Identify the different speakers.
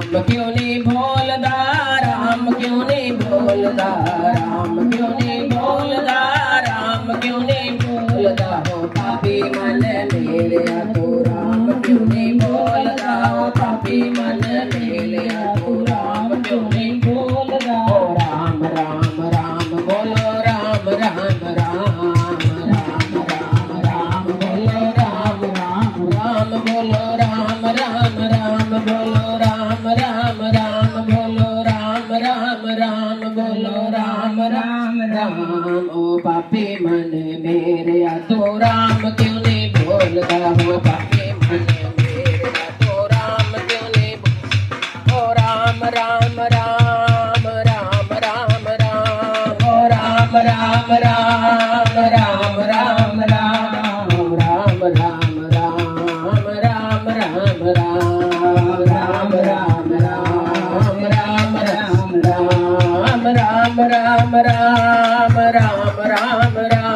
Speaker 1: क्यों नहीं बोलदा राम क्यों नहीं बोलदा राम क्यों नहीं बोलदा राम क्यों नहीं बोलदा हो पापी मन मेरे तो राम क्यों नहीं बोलदा हो पापी मन मेरे तो राम क्यों नहीं बोलदा हो राम राम राम बोलो राम राम राम राम राम राम बोलो राम राम राम बोलो राम राम राम बोलो राम राम राम बोलो राम राम राम बोलो राम राम राम ओ पापी मन मेरे तो राम क्यों नहीं बोलता हो पापी मन मेरे तो राम क्यों नहीं ओ राम राम राम राम राम राम ओ राम राम राम राम राम राम ओ राम राम राम राम राम राम राम राम राम राम राम राम राम राम राम राम राम राम